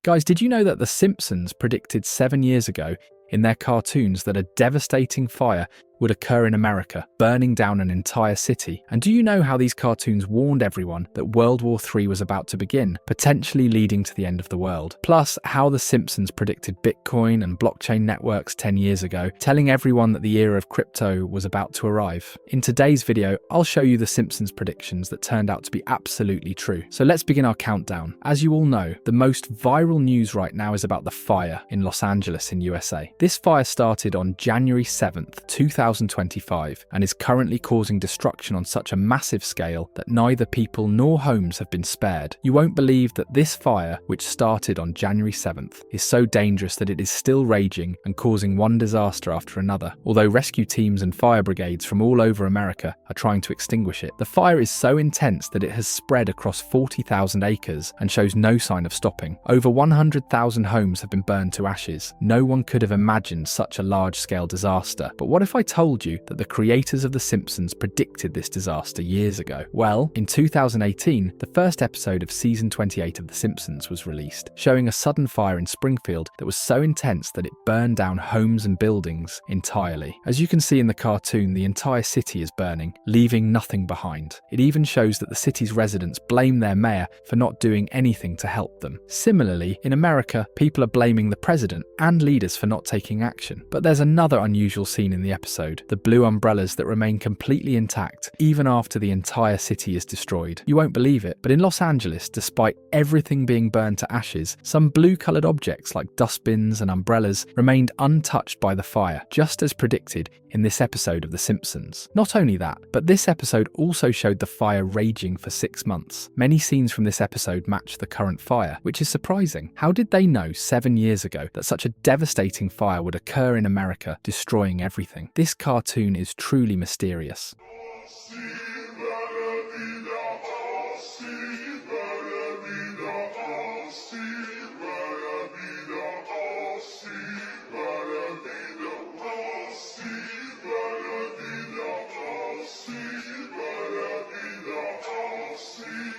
Guys, did you know that The Simpsons predicted 7 years ago in their cartoons that a devastating fire would occur in America, burning down an entire city? And do you know how these cartoons warned everyone that World War III was about to begin, potentially leading to the end of the world? Plus, how The Simpsons predicted Bitcoin and blockchain networks 10 years ago, telling everyone that the era of crypto was about to arrive. In today's video, I'll show you The Simpsons predictions that turned out to be absolutely true. So let's begin our countdown. As you all know, the most viral news right now is about the fire in Los Angeles in USA. This fire started on January 7th, 2025, and is currently causing destruction on such a massive scale that neither people nor homes have been spared. You won't believe that this fire, which started on January 7th, is so dangerous that it is still raging and causing one disaster after another. Although rescue teams and fire brigades from all over America are trying to extinguish it, the fire is so intense that it has spread across 40,000 acres and shows no sign of stopping. Over 100,000 homes have been burned to ashes. No one could have imagined such a large-scale disaster. But what if I told you that the creators of The Simpsons predicted this disaster years ago? Well, in 2018, the first episode of season 28 of The Simpsons was released, showing a sudden fire in Springfield that was so intense that it burned down homes and buildings entirely. As you can see in the cartoon, the entire city is burning, leaving nothing behind. It even shows that the city's residents blame their mayor for not doing anything to help them. Similarly, in America, people are blaming the president and leaders for not taking action. But there's another unusual scene in the episode: the blue umbrellas that remain completely intact even after the entire city is destroyed. You won't believe it, but in Los Angeles, despite everything being burned to ashes, some blue-coloured objects like dustbins and umbrellas remained untouched by the fire, just as predicted in this episode of The Simpsons. Not only that, but this episode also showed the fire raging for 6 months. Many scenes from this episode match the current fire, which is surprising. How did they know 7 years ago that such a devastating fire would occur in America, destroying everything? This cartoon is truly mysterious.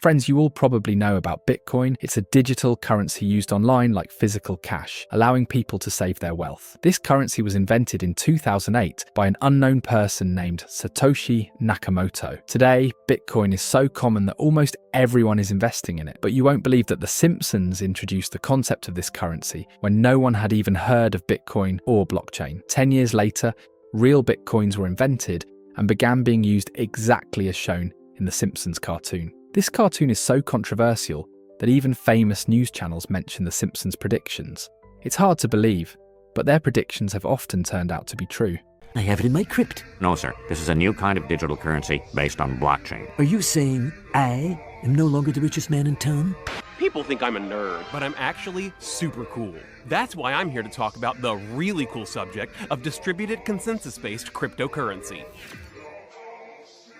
Friends, you all probably know about Bitcoin. It's a digital currency used online like physical cash, allowing people to save their wealth. This currency was invented in 2008 by an unknown person named Satoshi Nakamoto. Today, Bitcoin is so common that almost everyone is investing in it. But you won't believe that The Simpsons introduced the concept of this currency when no one had even heard of Bitcoin or blockchain. 10 years later, real Bitcoins were invented and began being used exactly as shown in The Simpsons cartoon. This cartoon is so controversial that even famous news channels mention The Simpsons predictions. It's hard to believe, but their predictions have often turned out to be true. I have it in my crypt. No, sir. This is a new kind of digital currency based on blockchain. Are you saying I am no longer the richest man in town? People think I'm a nerd, but I'm actually super cool. That's why I'm here to talk about the really cool subject of distributed consensus-based cryptocurrency.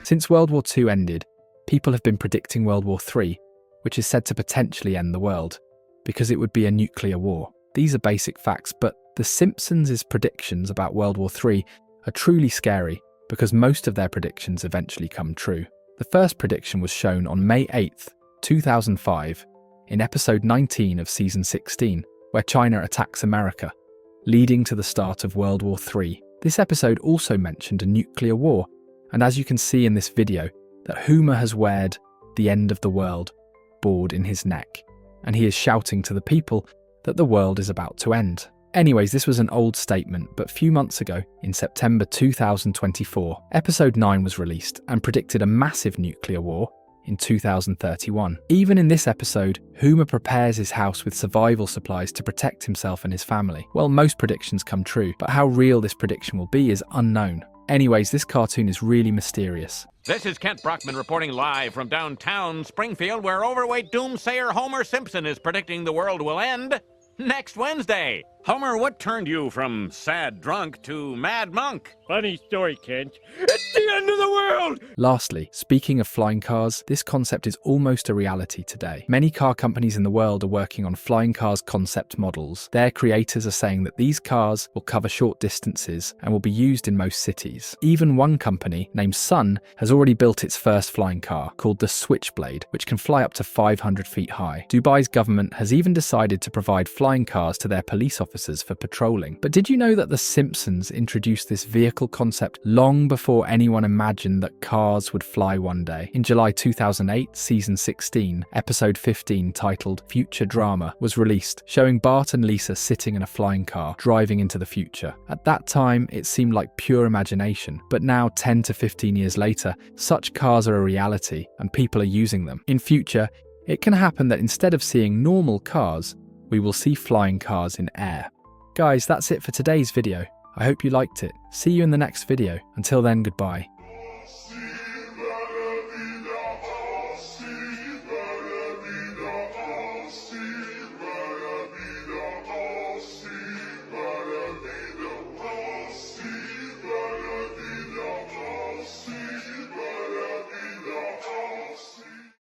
Since World War II ended, people have been predicting World War III, which is said to potentially end the world, because it would be a nuclear war. These are basic facts, but The Simpsons' predictions about World War III are truly scary because most of their predictions eventually come true. The first prediction was shown on May 8th, 2005, in episode 19 of season 16, where China attacks America, leading to the start of World War III. This episode also mentioned a nuclear war, and as you can see in this video, that Homer has weared the end of the world board in his neck, and he is shouting to the people that the world is about to end. Anyways, this was an old statement, but few months ago, in September 2024, episode 9 was released and predicted a massive nuclear war in 2031. Even in this episode, Homer prepares his house with survival supplies to protect himself and his family. Well, most predictions come true, but how real this prediction will be is unknown. Anyways, this cartoon is really mysterious. This is Kent Brockman reporting live from downtown Springfield, where overweight doomsayer Homer Simpson is predicting the world will end next Wednesday. Homer, what turned you from sad drunk to mad monk? Funny story, Kent. It's the end of the world! Lastly, speaking of flying cars, this concept is almost a reality today. Many car companies in the world are working on flying cars concept models. Their creators are saying that these cars will cover short distances and will be used in most cities. Even one company, named Sun, has already built its first flying car, called the Switchblade, which can fly up to 500 feet high. Dubai's government has even decided to provide flying cars to their police officers for patrolling. But did you know that The Simpsons introduced this vehicle concept long before anyone imagined that cars would fly one day? In July 2008, season 16, episode 15, titled Future Drama, was released, showing Bart and Lisa sitting in a flying car, driving into the future. At that time, it seemed like pure imagination, but now 10 to 15 years later, such cars are a reality and people are using them. In future, it can happen that instead of seeing normal cars, we will see flying cars in air. Guys, that's it for today's video. I hope you liked it. See you in the next video. Until then, goodbye.